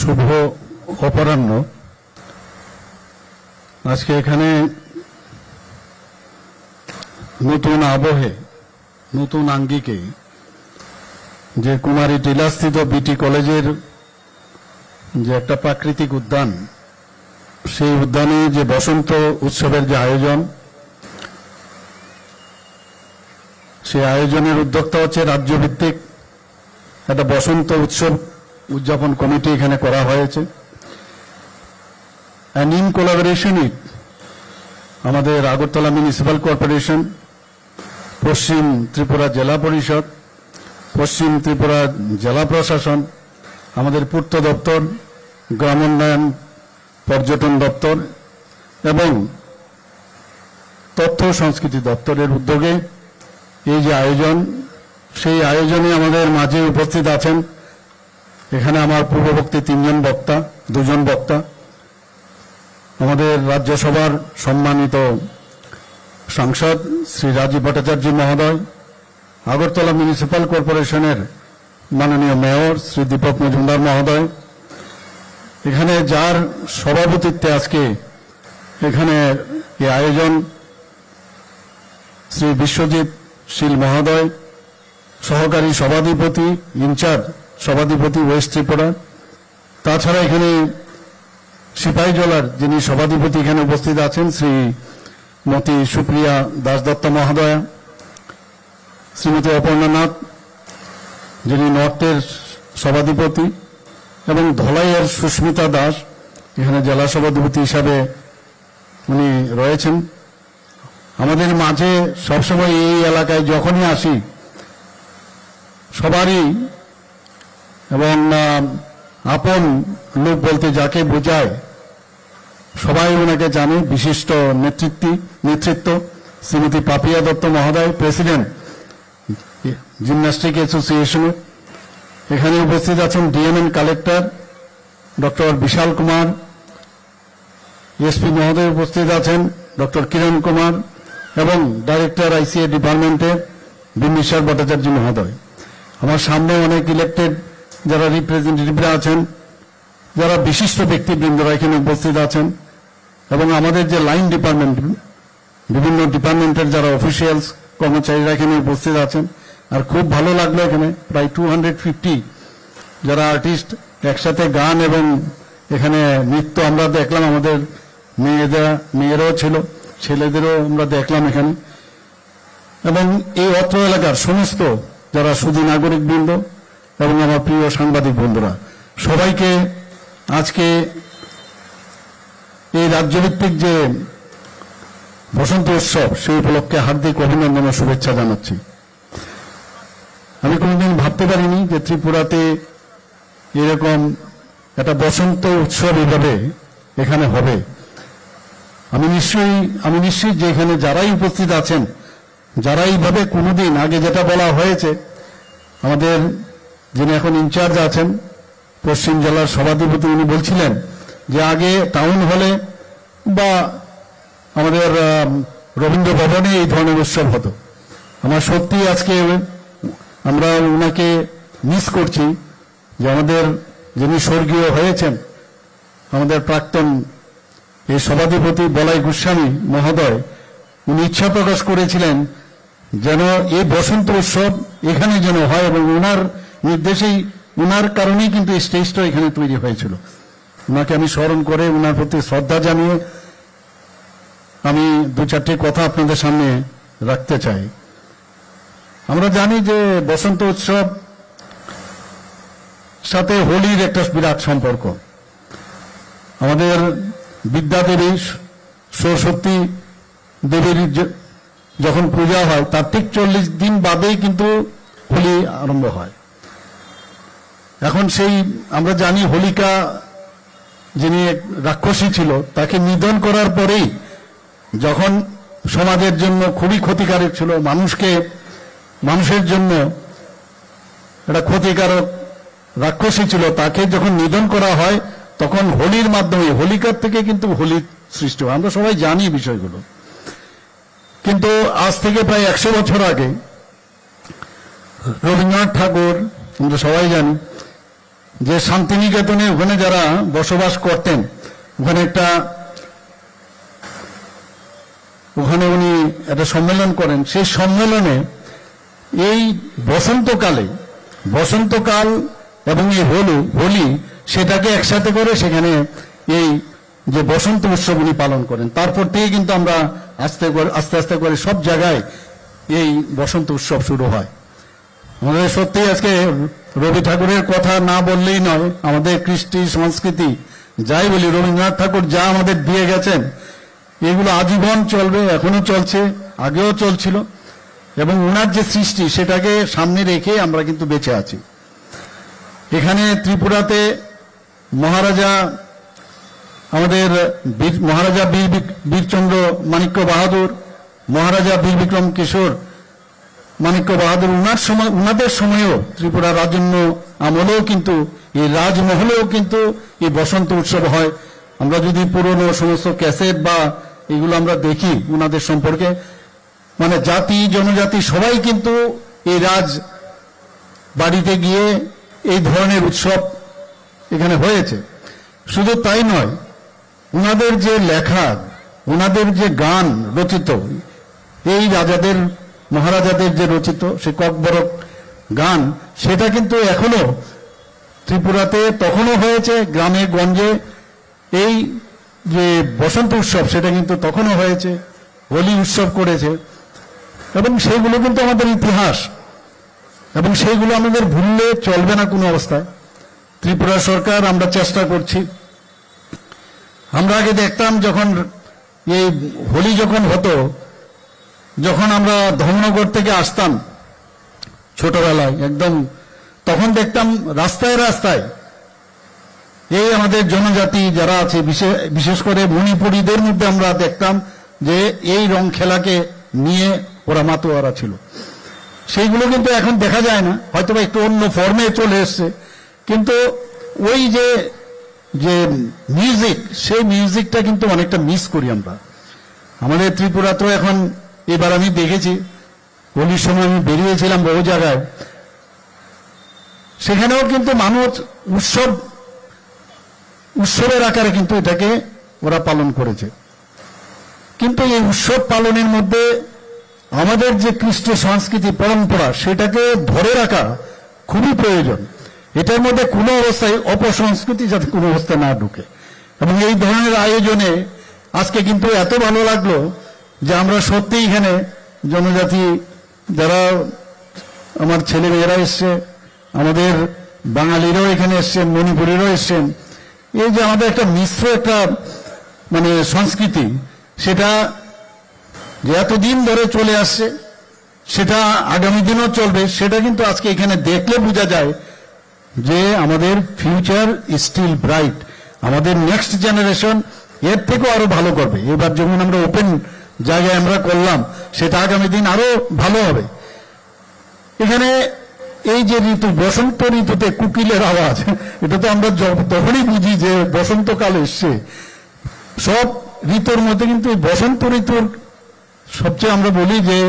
শুভ অপরাহ্ন। আজকে এখানে নতুন আবহে নতুন আঙ্গিকে যে কুমারী টিলাস্থিত বিটি কলেজের যে একটা প্রাকৃতিক উদ্যান, সেই উদ্যানে যে বসন্ত উৎসবের যে আয়োজন, সেই আয়োজনের উদ্যোক্তা হচ্ছে রাজ্যভিত্তিক একটা বসন্ত উৎসব উদযাপন কমিটি এখানে করা হয়েছে। অ্যান্ড ইন কোলাবোরেশন উইথ আমাদের আগরতলা মিউনিসিপ্যাল কর্পোরেশন, পশ্চিম ত্রিপুরা জেলা পরিষদ, পশ্চিম ত্রিপুরা জেলা প্রশাসন, আমাদের পূর্ত দপ্তর, গ্রামোন্নয়ন পর্যটন দপ্তর এবং তথ্য সংস্কৃতি দপ্তরের উদ্যোগে এই যে আয়োজন, সেই আয়োজনে আমাদের মাঝে উপস্থিত আছেন এখানে আমার পূর্ববর্তী দুজন বক্তা, আমাদের রাজ্যসভার সম্মানিত সাংসদ শ্রী রাজীব ভট্টাচার্য মহোদয়, আগরতলা মিউনিসিপ্যাল কর্পোরেশনের মাননীয় মেয়র শ্রী দীপক মজুমদার মহোদয়, এখানে যার সভাপতিত্বে আজকে এখানে এই আয়োজন শ্রী বিশ্বজিৎ শীল মহোদয়, সহকারী সভাধিপতি ইনচার্জ সভাধিপতি ওয়েস্ট ত্রিপুরা, তাছাড়া এখানে সিপাহীজলার যিনি সভাধিপতি এখানে উপস্থিত আছেন শ্রীমতী সুপ্রিয়া দাসদত্ত মহোদয়া, শ্রীমতী অপর্ণা নাথ যিনি নর্থের সভাধিপতি, এবং ধলাইয়ের সুস্মিতা দাস এখানে জেলা সভাধিপতি হিসাবে উনি রয়েছেন। আমাদের মাঝে সবসময় এই এলাকায় যখনই আসি সবারই এবং আপন লোক বলতে যাকে বোঝায় সবাই ওনাকে জানে, বিশিষ্ট নেতৃত্ব শ্রীমতী পাপিয়া দত্ত মহোদয়, প্রেসিডেন্ট জিমন্যাস্টিক অ্যাসোসিয়েশনের। এখানে উপস্থিত আছেন ডিএমএন কালেক্টর ডক্টর বিশাল কুমার, এসপি মহোদয় উপস্থিত আছেন ডক্টর কিরণ কুমার এবং ডাইরেক্টর আইসিএ ডিপার্টমেন্টের বিম্বিসার ভট্টাচার্য মহোদয়। আমার সামনে অনেক ইলেক্টেড যারা রিপ্রেজেন্টেটিভরা আছেন, যারা বিশিষ্ট ব্যক্তিবৃন্দরা এখানে উপস্থিত আছেন, এবং আমাদের যে লাইন ডিপার্টমেন্ট, বিভিন্ন ডিপার্টমেন্টের যারা অফিসিয়ালস কর্মচারীরা এখানে উপস্থিত আছেন। আর খুব ভালো লাগলো এখানে প্রায় 250 যারা আর্টিস্ট একসাথে গান এবং এখানে নৃত্য আমরা দেখলাম। আমাদের মেয়েরাও ছিল, ছেলেদেরও আমরা দেখলাম এখানে। এবং এই অত্র এলাকার সমস্ত যারা সুধী নাগরিক বৃন্দ এবং আমার প্রিয় সাংবাদিক বন্ধুরা, সবাইকে আজকে এই রাজ্যভিত্তিক যে বসন্ত উৎসব সেই উপলক্ষে হার্দিক অভিনন্দন ও শুভেচ্ছা জানাচ্ছি। আমি কোনোদিন ভাবতে পারিনি যে ত্রিপুরাতে এরকম একটা বসন্ত উৎসব এভাবে এখানে হবে। আমি নিশ্চয়ই যে এখানে যারাই উপস্থিত আছেন, যারা এইভাবে কোনোদিন আগে, যেটা বলা হয়েছে আমাদের যিনি এখন ইনচার্জ আছেন পশ্চিম জেলার সভাধিপতি, উনি বলছিলেন যে আগে টাউন হলে বা আমাদের রবীন্দ্র ভবনে এই ধরনের উৎসব হতো। আমার সত্যি আজকে আমরা ওনাকে মিস করছি যে আমাদের যিনি স্বর্গীয় হয়েছেন আমাদের প্রাক্তন এই সভাধিপতি বলাই গোস্বামী মহোদয়, উনি ইচ্ছা প্রকাশ করেছিলেন যেন এই বসন্ত উৎসব এখানে যেন হয়, এবং ওনার নির্দেশেই, ওনার কারণেই কিন্তু এই স্টেজটা এখানে তৈরি হয়েছিল। ওনাকে আমি স্মরণ করে ওনার প্রতি শ্রদ্ধা জানিয়ে আমি দু চারটি কথা আপনাদের সামনে রাখতে চাই। আমরা জানি যে বসন্ত উৎসব সাথে হোলির একটা বিরাট সম্পর্ক। আমাদের বিদ্যাদেবী সরস্বতী দেবীর যখন পূজা হয় তার ঠিক 40 দিন বাদেই কিন্তু হোলি আরম্ভ হয়। এখন সেই আমরা জানি হোলিকা যিনি রাক্ষসী ছিল, তাকে নিধন করার পরেই, যখন সমাজের জন্য খুবই ক্ষতিকারক ছিল, মানুষের জন্য একটা ক্ষতিকারক রাক্ষসী ছিল, তাকে যখন নিধন করা হয় তখন হোলির মাধ্যমে, হোলিকার থেকে কিন্তু হোলির সৃষ্টি হয়। আমরা সবাই জানি বিষয়গুলো। কিন্তু আজ থেকে প্রায় 100 বছর আগে রবীন্দ্রনাথ ঠাকুর, আমরা সবাই জানি, যে শান্তিনিকেতনে ওখানে যারা বসবাস করতেন, ওখানে উনি একটা সম্মেলন করেন। সেই সম্মেলনে এই বসন্তকাল এবং এই হোলি সেটাকে একসাথে করে সেখানে এই যে বসন্ত উৎসব উনি পালন করেন। তারপর থেকে কিন্তু আমরা আস্তে আস্তে করে সব জায়গায় এই বসন্ত উৎসব শুরু হয়। আমাদের সত্যি আজকে রবি ঠাকুরের কথা না বললেই নয়। আমাদের কৃষ্টি সংস্কৃতি যাই বলি, রবীন্দ্রনাথ ঠাকুর যা আমাদের দিয়ে গেছেন এগুলো আজীবন চলবে, এখনো চলছে, আগেও চলছিল, এবং ওনার যে সৃষ্টি সেটাকে সামনে রেখে আমরা কিন্তু বেঁচে আছি। এখানে ত্রিপুরাতে মহারাজা বীরচন্দ্র মাণিক্য বাহাদুর, মহারাজা বীর বিক্রম কিশোর মাণিক্য বাহাদুর, উনাদের সময়েও ত্রিপুরা রাজন্য আমলেও কিন্তু এই রাজমহলেও কিন্তু এই বসন্ত উৎসব হয়। আমরা যদি পুরনো সমস্ত ক্যাসেট বা এগুলো আমরা দেখি উনাদের সম্পর্কে, মানে জাতি জনজাতি সবাই কিন্তু এই রাজ বাড়িতে গিয়ে এই ধরনের উৎসব এখানে হয়েছে। শুধু তাই নয়, উনাদের যে লেখা, উনাদের যে গান রচিত, এই রাজাদের মহারাজাদের যে রচিত সে ককবরক গান, সেটা কিন্তু এখনো ত্রিপুরাতে তখনও হয়েছে, গ্রামে গঞ্জে এই যে বসন্ত উৎসব সেটা কিন্তু তখনও হয়েছে, হোলি উৎসব করেছে, এবং সেইগুলো কিন্তু আমাদের ইতিহাস, এবং সেইগুলো আমাদের ভুললে চলবে না কোনো অবস্থায়। ত্রিপুরা সরকার আমরা চেষ্টা করছি। আমরা আগে দেখতাম যখন এই হোলি যখন হতো, যখন আমরা ধর্মনগর থেকে আসতাম ছোটবেলায় একদম, তখন দেখতাম রাস্তায় রাস্তায় এই আমাদের জনজাতি যারা আছে, বিশেষ করে মণিপুরীদের মধ্যে আমরা দেখতাম যে এই রং খেলাকে নিয়ে ওরা মাতোয়ারা ছিল। সেইগুলো কিন্তু এখন দেখা যায় না, হয়তো একটু অন্য ফর্মে চলে এসছে, কিন্তু ওই যে মিউজিক, সেই মিউজিকটা কিন্তু অনেকটা মিস করি আমরা। আমাদের ত্রিপুরাতেও এখন এবার আমি দেখেছি, হোলির সময় আমি বেরিয়েছিলাম বহু জায়গায়, সেখানেও কিন্তু মানুষ উৎসবের আকারে কিন্তু এটাকে ওরা পালন করেছে। কিন্তু এই উৎসব পালনের মধ্যে আমাদের যে কৃষ্টি সংস্কৃতি পরম্পরা সেটাকে ধরে রাখা খুবই প্রয়োজন। এটার মধ্যে কোনো অবস্থায় অপসংস্কৃতি যাতে কোনো অবস্থায় না ঢুকে। এবং এই ধরনের আয়োজনে আজকে কিন্তু এত ভালো লাগলো যে আমরা সত্যি এখানে জনজাতি যারা আমার ছেলে মেয়েরা এসছে, আমাদের বাঙালিরাও এখানে এসছেন, মণিপুরেরও এসছেন, এই যে আমাদের একটা মিশ্র একটা মানে সংস্কৃতি, সেটা যে এতদিন ধরে চলে আসছে, সেটা আগামী দিনও চলবে, সেটা কিন্তু আজকে এখানে দেখলে বোঝা যায় যে আমাদের ফিউচার স্টিল ব্রাইট। আমাদের নেক্সট জেনারেশন এর থেকেও আরো ভালো করবে। এবার যেমন আমরা ওপেন জায়গায় আমরা করলাম, সেটা আগামী দিন আরো ভালো হবে। এখানে এই যে ঋতু, বসন্ত ঋতুতে কোকিলের আওয়াজ, এটা তো আমরা তখনই বুঝি যে বসন্তকাল এসছে। সব ঋতুর মধ্যে কিন্তু এই বসন্ত ঋতুর সবচেয়ে আমরা বলি যে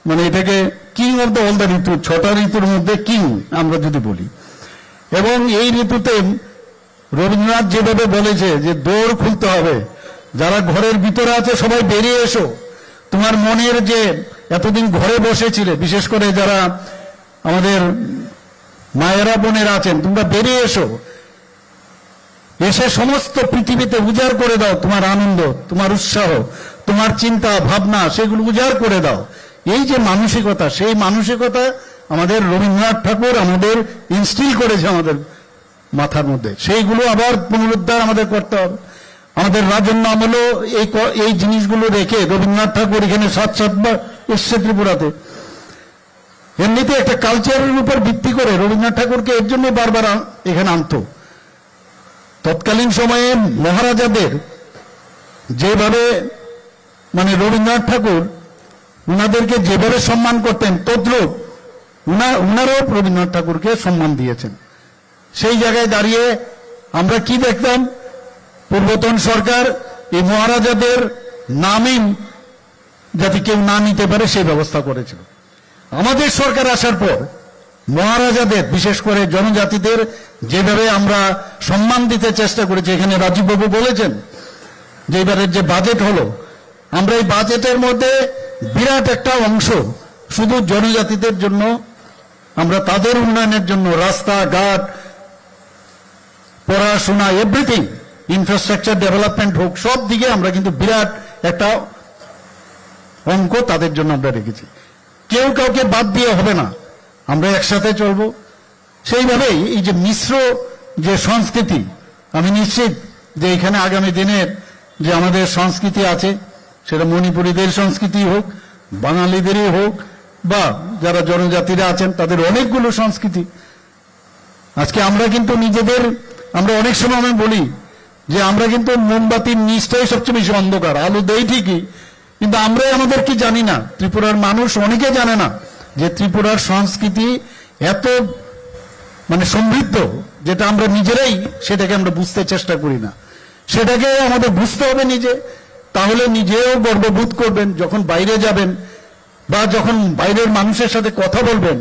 মানে এটাকে king of the all the ঋতু, 6টা ঋতুর মধ্যে কিং আমরা যদি বলি। এবং এই ঋতুতে রবীন্দ্রনাথ যেভাবে বলেছে যে দৌড় খুলতে হবে, যারা ঘরের ভিতরে আছে সবাই বেরিয়ে এসো, তোমার মনের যে এতদিন ঘরে বসেছিলে, বিশেষ করে যারা আমাদের মায়েরা বোনেরা আছেন, তোমরা বেরিয়ে এসো, এসে সমস্ত পৃথিবীতে উজাড় করে দাও তোমার আনন্দ, তোমার উৎসাহ, তোমার চিন্তা ভাবনা, সেগুলো উজাড় করে দাও। এই যে মানসিকতা, সেই মানসিকতা আমাদের রবীন্দ্রনাথ ঠাকুর আমাদের ইনস্টিল করেছে আমাদের মাথার মধ্যে, সেইগুলো আবার পুনরুদ্ধার আমাদের করতে হবে। আমাদের রাজন্য আমলেও এই জিনিসগুলো রেখে রবীন্দ্রনাথ ঠাকুর এখানে 7-7বার এসছে ত্রিপুরাতে। এমনিতে একটা কালচারের উপর ভিত্তি করে রবীন্দ্রনাথ ঠাকুরকে এর জন্য বারবার এখানে আনতো। তৎকালীন সময়ে মহারাজাদের যেভাবে মানে রবীন্দ্রনাথ ঠাকুর উনাদেরকে যেভাবে সম্মান করতেন, তদ্রূপ উনারাও রবীন্দ্রনাথ ঠাকুরকে সম্মান দিয়েছেন। সেই জায়গায় দাঁড়িয়ে আমরা কি দেখতাম, পূর্বতন সরকার এই মহারাজাদের নামই যাতে কেউ না নিতে পারে সেই ব্যবস্থা করেছিল। আমাদের সরকার আসার পর মহারাজাদের, বিশেষ করে জনজাতিদের যেভাবে আমরা সম্মান দিতে চেষ্টা করেছি, এখানে রাজীববাবু বলেছেন যে এবারের যে বাজেট হলো, আমরা এই বাজেটের মধ্যে বিরাট একটা অংশ শুধু জনজাতিদের জন্য, আমরা তাদের উন্নয়নের জন্য রাস্তাঘাট, পড়াশোনা, এভরিথিং, ইনফ্রাস্ট্রাকচার ডেভেলপমেন্ট হোক, সব দিকে আমরা কিন্তু বিরাট একটা অঙ্ক তাদের জন্য আমরা রেখেছি। কেউ কাউকে বাদ দিয়ে হবে না, আমরা একসাথে চলবো। সেইভাবেই এই যে মিশ্র যে সংস্কৃতি, আমি নিশ্চিত যে এখানে আগামী দিনের যে আমাদের সংস্কৃতি আছে, সেটা মণিপুরীদের সংস্কৃতি হোক, বাঙালিদেরই হোক, বা যারা জনজাতিরা আছেন তাদের অনেকগুলো সংস্কৃতি। আজকে আমরা কিন্তু নিজেদের, আমরা অনেক সময় আমি বলি যে আমরা কিন্তু মোমবাতির নিচটাই সবচেয়ে বেশি অন্ধকার, আলো দেই ঠিকই, কিন্তু আমরাই আমাদের কি জানি না। ত্রিপুরার মানুষ অনেকে জানে না যে ত্রিপুরার সংস্কৃতি এত সমৃদ্ধ, যেটা আমরা নিজেরাই সেটাকে আমরা বুঝতে চেষ্টা করি না। সেটাকে আমাদের বুঝতে হবে নিজে, তাহলে নিজেও গর্ববোধ করবেন যখন বাইরে যাবেন বা যখন বাইরের মানুষের সাথে কথা বলবেন।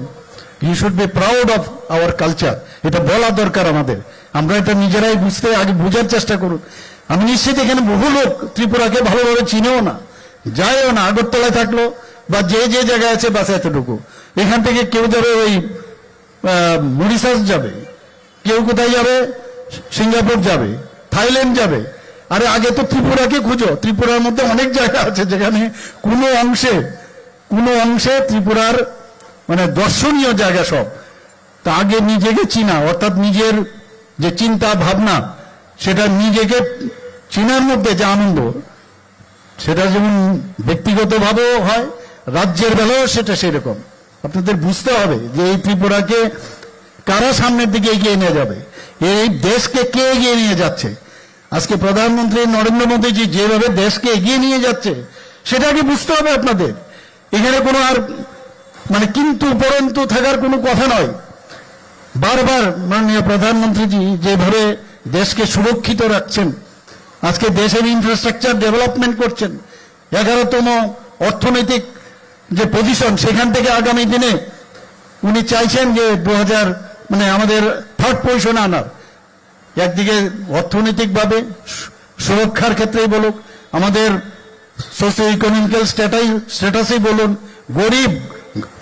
You should be proud of our culture, এটা বলা দরকার আমাদের। আমরা এটা নিজেরাই বুঝতে, আগে বোঝার চেষ্টা করুন। আমি নিশ্চিত এখানে বহু লোক ত্রিপুরাকে ভালোভাবে চিনেও না, যায়ও না। আগরতলায় থাকলো বা যে যে জায়গায় আছে বাস এতটুকু, এখান থেকে কেউ যাবে ওই মরিশাস যাবে, কেউ কোথায় যাবে, সিঙ্গাপুর যাবে, থাইল্যান্ড যাবে। আরে আগে তো ত্রিপুরাকে খুঁজো। ত্রিপুরার মধ্যে অনেক জায়গা আছে যেখানে কোনো অংশে ত্রিপুরার দর্শনীয় জায়গা সব। তা আগে নিজেকে চিনা, অর্থাৎ নিজের যে চিন্তা ভাবনা, সেটা নিজেকে চিনার মধ্যে যে আনন্দ, সেটা যেমন ব্যক্তিগতভাবেও হয়, রাজ্যের বেলাও সেটা সেরকম। আপনাদের বুঝতে হবে যে এই ত্রিপুরাকে কারা সামনের দিকে এগিয়ে নিয়ে যাবে, এই দেশকে কে এগিয়ে নিয়ে যাচ্ছে। আজকে প্রধানমন্ত্রী নরেন্দ্র মোদীজি যেভাবে দেশকে এগিয়ে নিয়ে যাচ্ছে, সেটাকে বুঝতে হবে আপনাদের। এখানে কোনো আর কিন্তু পরন্তু থাকার কোনো কথা নয়। বারবার মাননীয় প্রধানমন্ত্রীজি যেভাবে দেশকে সুরক্ষিত রাখছেন, আজকে দেশের ইনফ্রাস্ট্রাকচার ডেভেলপমেন্ট করছেন, 11তম অর্থনৈতিক যে পজিশন, সেখান থেকে আগামী দিনে উনি চাইছেন যে 2000 আমাদের থার্ড পজিশনে আনার। একদিকে অর্থনৈতিকভাবে সুরক্ষার ক্ষেত্রেই বলুক, আমাদের সোশিও ইকোনমিক্যাল স্ট্যাটাসই বলুন, গরিব,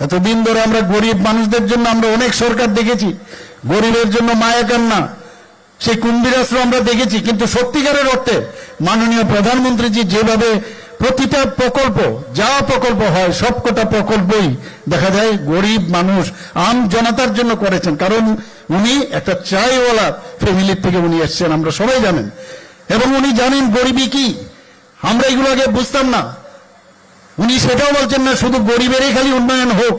এতদিন ধরে আমরা গরিব মানুষদের জন্য আমরা অনেক সরকার দেখেছি, গরিবের জন্য মায়া কান্না, সেই কুম্ভীরাশ্র আমরা দেখেছি। কিন্তু সত্যিকারের অর্থে মাননীয় প্রধানমন্ত্রীজি যেভাবে প্রতিটা প্রকল্প, যা প্রকল্প হয় সবকটা প্রকল্পই দেখা যায় গরিব মানুষ, আম জনতার জন্য করেছেন। কারণ উনি একটা চাইওয়ালা ফ্যামিলির থেকে উনি এসছেন, আমরা সবাই জানেন, এবং উনি জানেন গরিবই কি। আমরা এগুলো আগে বুঝতাম না। উনি সেটাও বলছেন না শুধু গরিবেরই খালি উন্নয়ন হোক,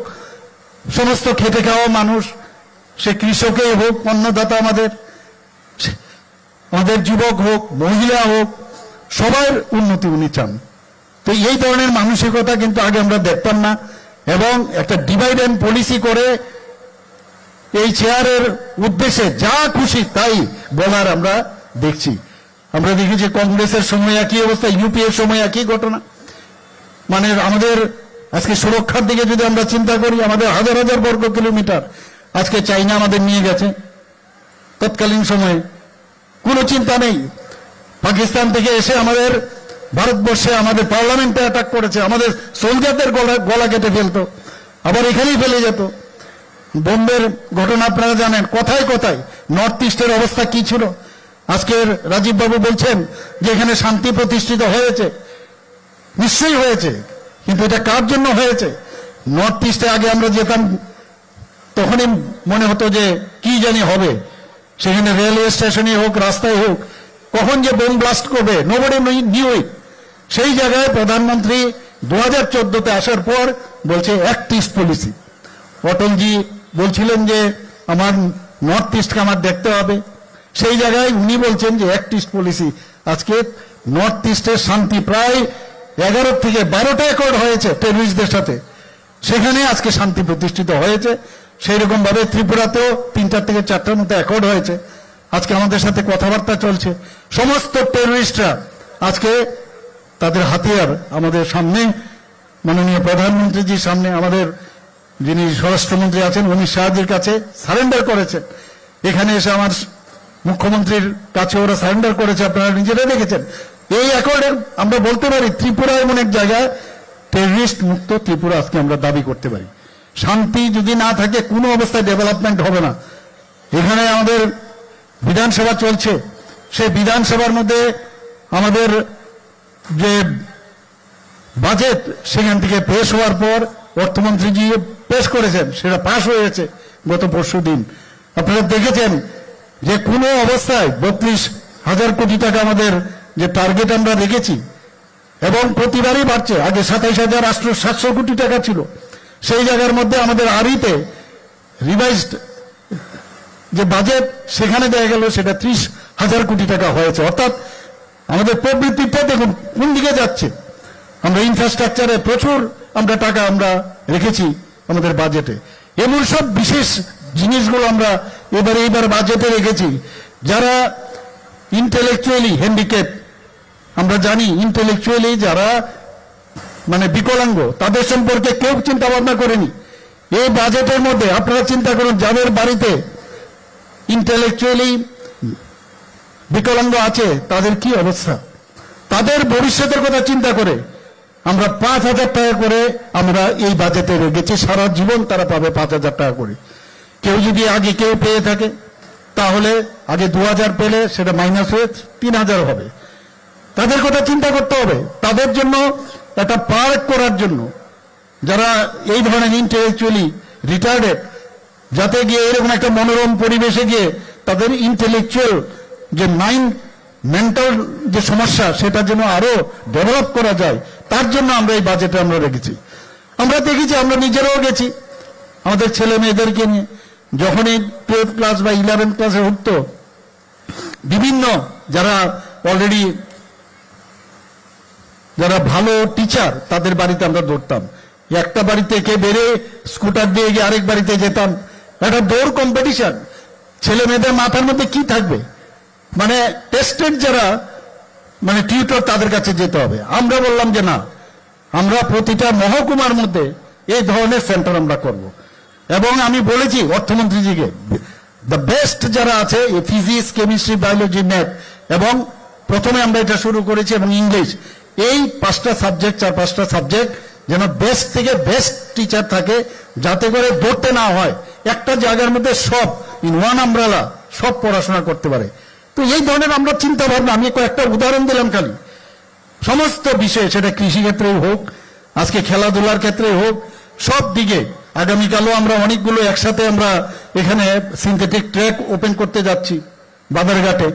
সমস্ত খেটে খাওয়া মানুষ, সে কৃষকেই হোক, অন্নদাতা আমাদের যুবক হোক, মহিলা হোক, সবার উন্নতি উনি চান। তো এই ধরনের মানসিকতা কিন্তু আগে আমরা দেখতাম না, এবং একটা ডিভাইড অ্যান্ড পলিসি করে এই চেয়ারের উদ্দেশ্যে যা খুশি তাই বলার আমরা দেখছি। আমরা দেখেছি কংগ্রেসের সময় একই অবস্থা, ইউপিএর সময় একই ঘটনা। আমাদের আজকে সুরক্ষার দিকে যদি আমরা চিন্তা করি, আমাদের হাজার হাজার বর্গ কিলোমিটার আজকে চাইনা আমাদের নিয়ে গেছে। তৎকালীন সময়ে কোনো চিন্তা নেই, পাকিস্তান থেকে এসে আমাদের ভারতবর্ষে আমাদের পার্লামেন্টে অ্যাটাক করেছে, আমাদের সোলজারদের গলা কেটে ফেলতো, আবার এখানেই ফেলে যেত। বোম্বের ঘটনা আপনারা জানেন, কথায় কথায় নর্থ ইস্টের অবস্থা কি ছিল। আজকের রাজীববাবু বলছেন যে এখানে শান্তি প্রতিষ্ঠিত হয়েছে, নিশ্চয়ই হয়েছে, কিন্তু এটা কার জন্য হয়েছে? নর্থ ইস্টে আগে আমরা যেতাম, তখনই মনে হতো যে কি জানি হবে, সেখানে রেলওয়ে স্টেশনে হোক, রাস্তায় হোক, কখন যে বোম ব্লাস্ট করবে, নোবডি নিউ ইট। সেই জায়গায় প্রধানমন্ত্রী 2014-তে আসার পর বলছে অ্যাক্ট ইস্ট পলিসি। অটলজি বলছিলেন যে আমার নর্থ ইস্টকে আমার দেখতে হবে, সেই জায়গায় উনি বলছেন যে অ্যাক্ট ইস্ট পলিসি। আজকে নর্থ ইস্টের শান্তি প্রায় 11 থেকে 12টা অ্যাকর্ড হয়েছে টেররিস্টদের সাথে, সেখানে আজকে শান্তি প্রতিষ্ঠিত হয়েছে। সেই রকম ভাবে ত্রিপুরাতেও 3টা থেকে 4টার মতো অ্যাকর্ড হয়েছে। আজকে আমাদের সাথে কথাবার্তা চলছে। সমস্ত টেররিস্টরা আজকে তাদের হাতিয়ার আমাদের সামনে, মাননীয় প্রধানমন্ত্রীজির সামনে, আমাদের যিনি স্বরাষ্ট্রমন্ত্রী আছেন অমিত শাহজির কাছে সারেন্ডার করেছেন। এখানে এসে আমার মুখ্যমন্ত্রীর কাছে ওরা সারেন্ডার করেছে, আপনারা নিজেরা দেখেছেন। এই অ্যাকর্ডে আমরা বলতে পারি ত্রিপুরা এমন এক জায়গায় টেররিস্ট মুক্ত ত্রিপুরা আজকে আমরা দাবি করতে পারি। শান্তি যদি না থাকে কোনো অবস্থায় ডেভেলপমেন্ট হবে না। এখানে আমাদের বিধানসভা চলছে, সেই বিধানসভার মধ্যে আমাদের যে বাজেট সেখান থেকে পেশ হওয়ার পর অর্থমন্ত্রীজি পেশ করেছেন, সেটা পাশ হয়েছে গত পরশুদিন। আপনারা দেখেছেন যে কোনো অবস্থায় 32,000 কোটি টাকা আমাদের যে টার্গেট আমরা রেখেছি এবং প্রতিবারই বাড়ছে। আগে 27,700 কোটি টাকা ছিল, সেই জায়গার মধ্যে আমাদের আরিতে রিভাইজড যে বাজেট সেখানে দেখা গেল সেটা 30,000 কোটি টাকা হয়েছে। অর্থাৎ আমাদের প্রবৃত্তিটা দেখুন কোন দিকে যাচ্ছে। আমরা ইনফ্রাস্ট্রাকচারে প্রচুর আমরা টাকা আমরা রেখেছি আমাদের বাজেটে। এমন সব বিশেষ জিনিসগুলো আমরা এইবার বাজেটে রেখেছি। যারা ইন্টেলেকচুয়ালি হ্যান্ডিক্যাপ, আমরা জানি ইন্টেলেকচুয়ালি যারা মানে বিকলাঙ্গ, তাদের সম্পর্কে কেউ চিন্তা ভাবনা করেনি। এই বাজেটের মধ্যে আপনারা চিন্তা করুন, যাদের বাড়িতে ইন্টেলেকচুয়ালি বিকলাঙ্গ আছে তাদের কি অবস্থা। তাদের ভবিষ্যতের কথা চিন্তা করে আমরা 5,000 টাকা করে আমরা এই বাজেটে রেখেছি। সারা জীবন তারা পাবে 5,000 টাকা করে। কেউ যদি আগে কেউ পেয়ে থাকে তাহলে আগে 2,000 পেলে সেটা মাইনাস হয়ে 3,000 হবে। তাদের কথা চিন্তা করতে হবে। তাদের জন্য একটা পার্ক করার জন্য যারা এই ধরনের ইন্টেলেকচুয়ালি রিটার্ডেড, যাতে গিয়ে এরকম একটা মনোরম পরিবেশে গিয়ে তাদের ইন্টেলেকচুয়াল যে মাইন্ড মেন্টাল যে সমস্যা সেটা যেন আরো ডেভেলপ করা যায়, তার জন্য আমরা এই বাজেটে আমরা রেখেছি। আমরা দেখেছি, আমরা নিজেরাও গেছি আমাদের ছেলে মেয়েদেরকে নিয়ে, যখনই 12th ক্লাস বা 11th ক্লাসে উঠতো, বিভিন্ন যারা অলরেডি যারা ভালো টিচার তাদের বাড়িতে আমরা দৌড়তাম। একটা বাড়ি থেকে বেড়ে স্কুটার দিয়ে গিয়ে আরেক বাড়িতে যেতাম। একটা দৌড় কম্পিটিশন। ছেলে মেয়েদের মাথার মধ্যে কি থাকবে, মানে টেস্টেড যারা মানে টিউটর তাদের কাছে যেতে হবে। আমরা বললাম যে না, আমরা প্রতিটা মহকুমার মধ্যে এই ধরনের সেন্টার আমরা করব। এবং আমি বলেছি অর্থমন্ত্রীজিকে, দ্য বেস্ট যারা আছে ফিজিক্স, কেমিস্ট্রি, বায়োলজি, ম্যাথ, এবং প্রথমে আমরা এটা শুরু করেছি এবং ইংলিশ, এই 5টা সাবজেক্ট, 4-5টা সাবজেক্ট যেন বেস্ট থেকে বেস্ট টিচার থাকে, যাতে করে ধরতে না হয়। একটা জায়গার মধ্যে সব ইন ওয়ান আমব্রেলা সব পড়াশোনা করতে পারে। তো এই ধরনের আমরা চিন্তা ভাবনা, আমি কয়েকটা উদাহরণ দিলাম খালি, সমস্ত বিষয়ে, সেটা কৃষিক্ষেত্রেই হোক, আজকে খেলাধুলার ক্ষেত্রে হোক, সব দিকে। আগামীকালও আমরা অনেকগুলো একসাথে আমরা এখানে সিনথেটিক ট্র্যাক ওপেন করতে যাচ্ছি বাজারঘাটে।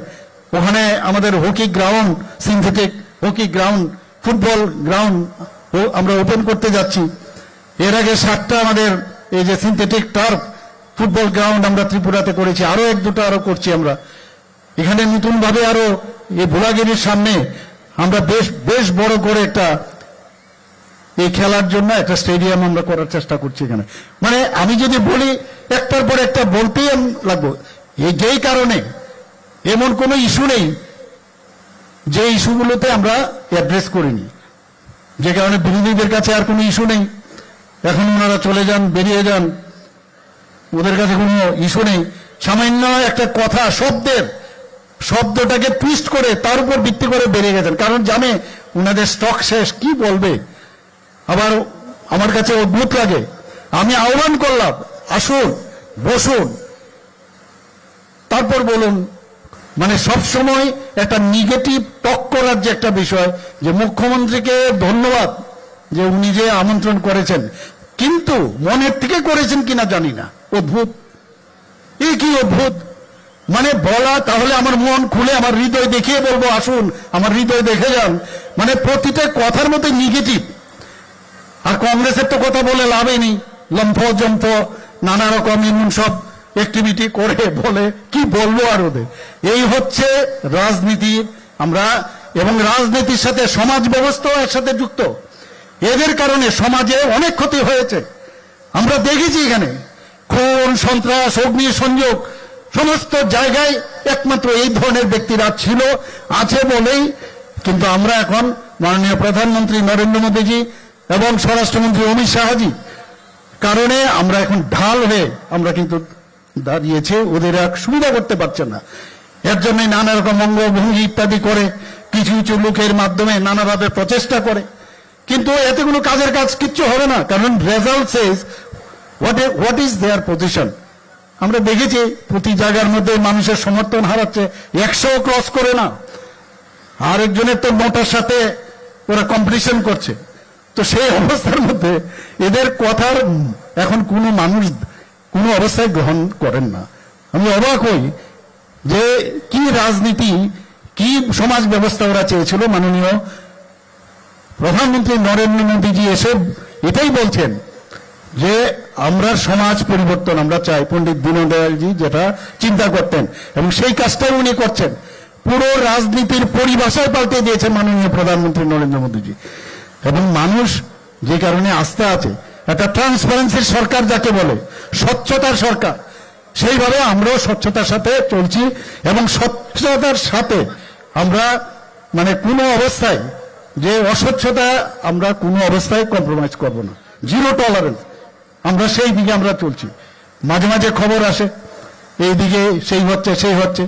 ওখানে আমাদের hockey ground, synthetic hockey ground, football ground আমরা ওপেন করতে যাচ্ছি। এর আগে 7টা আমাদের এই যে সিনথেটিক টার্ফ ফুটবল গ্রাউন্ড আমরা ত্রিপুরাতে করেছি, আরো 1-2টা আরো করছি আমরা। এখানে নতুন ভাবে আরো এই ভোলাগিরির সামনে আমরা বেশ বড় করে একটা এই খেলার জন্য একটা স্টেডিয়াম আমরা করার চেষ্টা করছি এখানে। মানে আমি যদি বলি একটার পর একটা বলতেই লাগবো। যেই কারণে এমন কোনো ইস্যু নেই যে ইস্যুগুলোতে আমরা অ্যাড্রেস করিনি, যে কারণে বিরোধীদের কাছে আর কোনো ইস্যু নেই। এখন ওনারা চলে যান, বেরিয়ে যান, ওদের কাছে কোনো ইস্যু নেই। সামান্য একটা কথা শব্দটাকে টুইস্ট করে তার উপর ভিত্তি করে বেরিয়ে গেছেন, কারণ জানে ওনাদের স্টক শেষ, কি বলবে। আবার আমার কাছে অদ্ভুত লাগে, আমি আহ্বান করলাম আসুন বসুন, তারপর বলুন। মানে সব সময় একটা নেগেটিভ টক করার যে একটা বিষয়, যে মুখ্যমন্ত্রীকে ধন্যবাদ যে উনি যে আমন্ত্রণ করেছেন, কিন্তু মনের থেকে করেছেন কিনা জানি না। অদ্ভুত, এই কি অদ্ভুত। মানে বলা, তাহলে আমার মন খুলে আমার হৃদয় দেখিয়ে বলবো আসুন, আমার হৃদয় দেখে যান। মানে প্রতিটা কথার মধ্যে নেগেটিভ। আর কংগ্রেসের তো কথা বলে লাভই নেই, লম্ফ জম্ফ নানা রকম এমন সব অ্যাক্টিভিটি করে বলে কি বলবো আর ওদের। এই হচ্ছে রাজনীতি। আমরা এবং রাজনীতির সাথে সমাজ ব্যবস্থাও এর সাথে যুক্ত। এদের কারণে সমাজে অনেক ক্ষতি হয়েছে। আমরা দেখেছি এখানে খুন, সন্ত্রাস, অগ্নি সংযোগ সমস্ত জায়গায় একমাত্র এই ধরনের ব্যক্তিরা ছিল, আছে বলেই কিন্তু আমরা এখন মাননীয় প্রধানমন্ত্রী নরেন্দ্র মোদীজি এবং স্বরাষ্ট্রমন্ত্রী অমিত শাহজি কারণে আমরা এখন ঢাল হয়ে আমরা কিন্তু দাঁড়িয়েছে, ওদের এক সুবিধা করতে পারছে না। এর জন্য নানা রকম অঙ্গভঙ্গি ইত্যাদি করে কিছু কিছু লোকের মাধ্যমে নানাভাবে প্রচেষ্টা করে, কিন্তু এতে কোনো কাজের কাজ কিচ্ছু হবে না। কারণ result Sage what is there position. আমরা দেখেছি প্রতি জায়গার মধ্যে মানুষের সমর্থন হারাচ্ছে, 100 ক্রস করে না, আরেকজনের তো মোটার সাথে ওরা কম্পিটিশন করছে। তো সেই অবস্থার মধ্যে এদের কথার এখন কোনো মানুষ কোনো অবস্থায় গ্রহণ করেন না। আমি অবাক হই যে কি রাজনীতি, কি সমাজ ব্যবস্থা ওরা চেয়েছিল। মাননীয় প্রধানমন্ত্রী নরেন্দ্র মোদীজি এসে এটাই বলছেন যে আমরা সমাজ পরিবর্তন আমরা চাই। পণ্ডিত দীনদয়ালজি যেটা চিন্তা করতেন এবং সেই কাজটাই উনি করছেন। পুরো রাজনীতির পরিভাষায় পাল্টে দিয়েছেন মাননীয় প্রধানমন্ত্রী নরেন্দ্র মোদীজি। এবং মানুষ যে কারণে আস্থা আছে, একটা ট্রান্সপারেন্সির সরকার যাকে বলে, স্বচ্ছতার সরকার, সেইভাবে আমরাও স্বচ্ছতার সাথে চলছি এবং স্বচ্ছতার সাথে আমরা মানে কোনো অবস্থায় যে অস্বচ্ছতা আমরা কোনো অবস্থায় কম্প্রোমাইজ করব না, জিরো টলারেন্স, আমরা সেই দিকে আমরা চলছি। মাঝে মাঝে খবর আসে এইদিকে সেই হচ্ছে সেই হচ্ছে,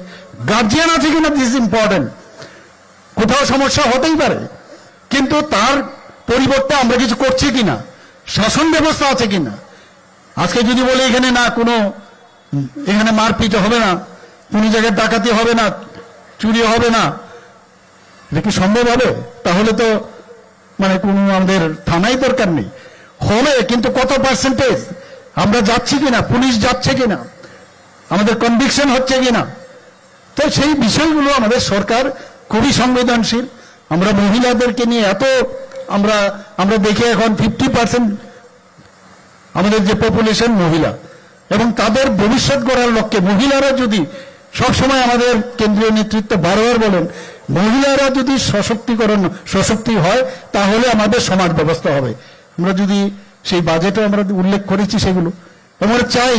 গার্জিয়ান আছে কিনা দিস ইম্পর্টেন্ট, কোথাও সমস্যা হতেই পারে, কিন্তু তার পরিবর্তে আমরা কিছু করছি কিনা, শাসন ব্যবস্থা আছে কিনা। আজকে যদি বলে এখানে না কোনো এখানে মারপিট হবে না, কোনো জায়গায় ডাকাতি হবে না, চুরি হবে না, এটা কি সম্ভব হবে? তাহলে তো মানে কোনো আমাদের থানাই দরকার নেই। হবে, কিন্তু কত পার্সেন্টেজ আমরা যাচ্ছি কিনা, পুলিশ যাচ্ছে কিনা, আমাদের কনভিকশন হচ্ছে কিনা। তো সেই বিষয়গুলো আমাদের সরকার খুবই সংবেদনশীল। আমরা মহিলাদেরকে নিয়ে এত আমরা দেখি এখন 50% আমাদের যে পপুলেশন মহিলা, এবং তাদের ভবিষ্যৎ গড়ার লক্ষ্যে মহিলারা যদি সবসময়, আমাদের কেন্দ্রীয় নেতৃত্ব বারবার বলেন, মহিলারা যদি সশক্তি হয় তাহলে আমাদের সমাজ ব্যবস্থা হবে। আমরা যদি সেই বাজেটে আমরা উল্লেখ করেছি সেগুলো আমরা চাই।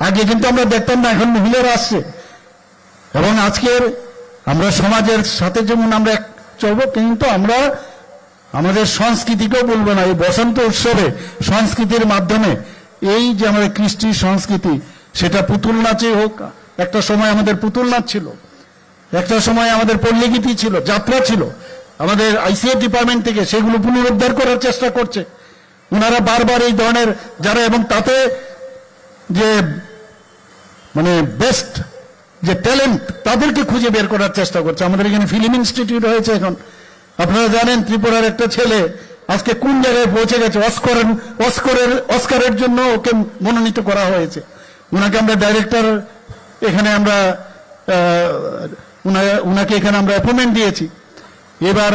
আগে কিন্তু আমরা দেখতাম না, এখন মহিলারা আসছে এবং আজকের আমরা সমাজের সাথে যেমন আমরা চলবো, কিন্তু আমরা আমাদের সংস্কৃতিকেও বলবো না। এই বসন্ত উৎসবে সংস্কৃতির মাধ্যমে এই যে আমাদের কৃষ্টি সংস্কৃতি, সেটা পুতুল নাচে হোক, একটা সময় আমাদের পুতুল নাচ ছিল, একটা সময় আমাদের পল্লীগীতি ছিল, যাত্রা ছিল, আমাদের আইসিএফ ডিপার্টমেন্ট থেকে সেগুলো পুনরুদ্ধার করার চেষ্টা করছে ওনারা বারবার এই ধরনের যারা, এবং তাতে যে মানে বেস্ট যে ট্যালেন্ট তাদেরকে খুঁজে বের করার চেষ্টা করছে। আমাদের এখানে ফিল্ম ইনস্টিটিউট হয়েছে এখন, আপনারা জানেন ত্রিপুরার একটা ছেলে আজকে কোন জায়গায় পৌঁছে গেছে, অস্কারের জন্য ওকে মনোনীত করা হয়েছে। ওনাকে আমরা ডাইরেক্টর এখানে আমরা উনাকে এখানে আমরা অ্যাপয়েন্টমেন্ট দিয়েছি। এবার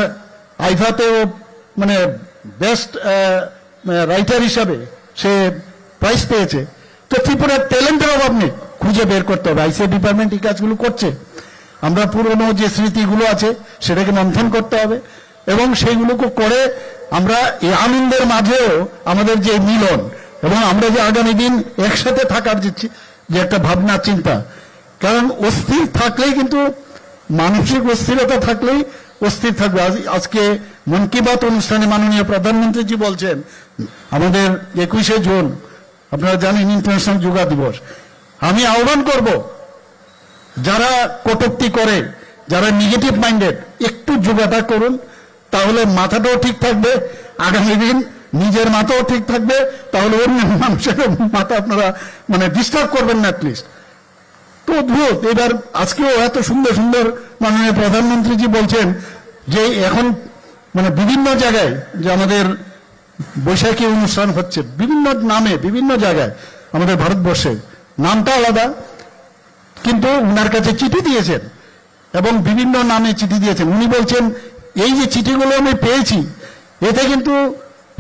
আইফাতেও মানে বেস্ট রাইটার হিসাবে সে প্রাইজ পেয়েছে। তো ত্রিপুরার ট্যালেন্টের অভাব নেই, খুঁজে বের করতে হবে। আইসিএ ডিপার্টমেন্ট এই কাজগুলো করছে। আমরা পুরনো যে স্মৃতিগুলো আছে সেটাকে মন্থন করতে হবে এবং সেইগুলোকে করে আমরা এই আনন্দের মাঝেও আমাদের যে মিলন এবং আমরা যে আগামী দিন একসাথে থাকার যে একটা ভাবনা চিন্তা, কারণ অস্থির থাকলেই কিন্তু মানসিক অস্থিরতা থাকলেই অস্থির থাকবে। আজকে মন কি বাত অনুষ্ঠানে মাননীয় প্রধানমন্ত্রীজি বলছেন আমাদের 21শে জুন আপনারা জানেন ইন্টারন্যাশনাল যোগা দিবস। আমি আহ্বান করব যারা কটূক্তি করে, যারা নেগেটিভ মাইন্ডেড, একটু যোগাটা করুন, তাহলে মাথাটাও ঠিক থাকবে, আগামী দিন নিজের মাথাও ঠিক থাকবে, তাহলে অন্য মানুষের মাথা আপনারা মানে ডিস্টার্ব করবেন না অ্যাটলিস্ট। তো অদ্ভুত, এবার আজকেও এত সুন্দর সুন্দর মাননীয় প্রধানমন্ত্রীজি বলছেন যে এখন মানে বিভিন্ন জায়গায় যে আমাদের বৈশাখী অনুষ্ঠান হচ্ছে বিভিন্ন নামে বিভিন্ন জায়গায় আমাদের ভারতবর্ষে, নামটা আলাদা কিন্তু উনার কাছে চিঠি দিয়েছেন এবং বিভিন্ন নামে চিঠি দিয়েছেন। উনি বলছেন এই যে চিঠিগুলো আমি পেয়েছি, এতে কিন্তু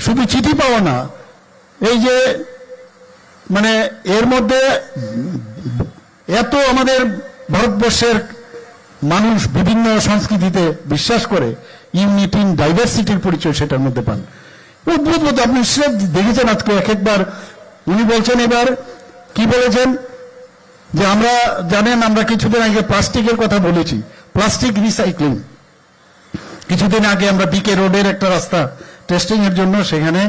শুধু চিঠি পাওয়া না, এই যে মানে এর মধ্যে এত আমাদের ভারতবর্ষের মানুষ বিভিন্ন সংস্কৃতিতে বিশ্বাস করে, ইউনিটি ইন ডাইভার্সিটির পরিচয় সেটার মধ্যে পান। অদ্ভুত, আপনি দেখেছেন আজকে এক একবার উনি বলছেন, এবার কি বলেছেন যে আমরা জানেন আমরা কিছুদিন আগে প্লাস্টিকের কথা বলেছি, প্লাস্টিক রিসাইক্লিং। কিছুদিন আগে আমরা বিকে রোডের একটা রাস্তা টেস্টিং এর জন্য সেখানে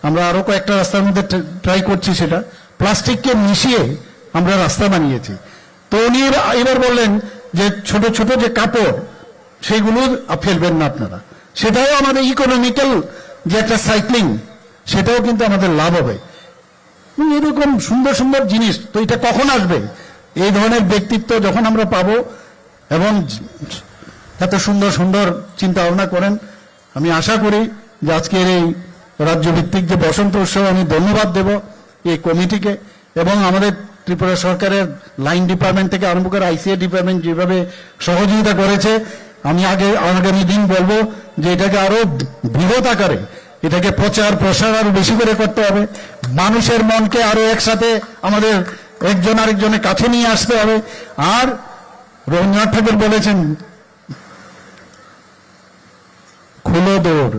আমরা আরো কয়েকটা রাস্তার মধ্যে ট্রাই করছি, সেটা প্লাস্টিককে মিশিয়ে আমরা রাস্তা বানিয়েছি। তো উনি এবার বললেন যে ছোট ছোট যে কাপড় সেইগুলো ফেলবেন না আপনারা, সেটাও আমাদের ইকোনমিক্যাল যে একটা সাইক্লিং, সেটাও কিন্তু আমাদের লাভ হবে। এরকম সুন্দর সুন্দর জিনিস, তো এটা কখন আসবে? এই ধরনের ব্যক্তিত্ব যখন আমরা পাবো এবং এত সুন্দর সুন্দর চিন্তা ভাবনা করেন, আমি আশা করি যে আজকের এই রাজ্যভিত্তিক যে বসন্ত উৎসব, আমি ধন্যবাদ দেব এই কমিটিকে এবং আমাদের ত্রিপুরা সরকারের লাইন ডিপার্টমেন্ট থেকে আরম্ভ করে আইসিএ ডিপার্টমেন্ট যেভাবে সহযোগিতা করেছে। আমি আগামী দিন বলবো যে এটাকে আরো বৃহৎ আকারে এটাকে প্রচার প্রসার আরো বেশি করে করতে হবে। মানুষের মনকে আরো একসাথে আমাদের একজন আরেকজনের কাছে নিয়ে আসতে হবে। আর রবীন্দ্রনাথ ঠাকুর বলেছেন, খুলো দৌড়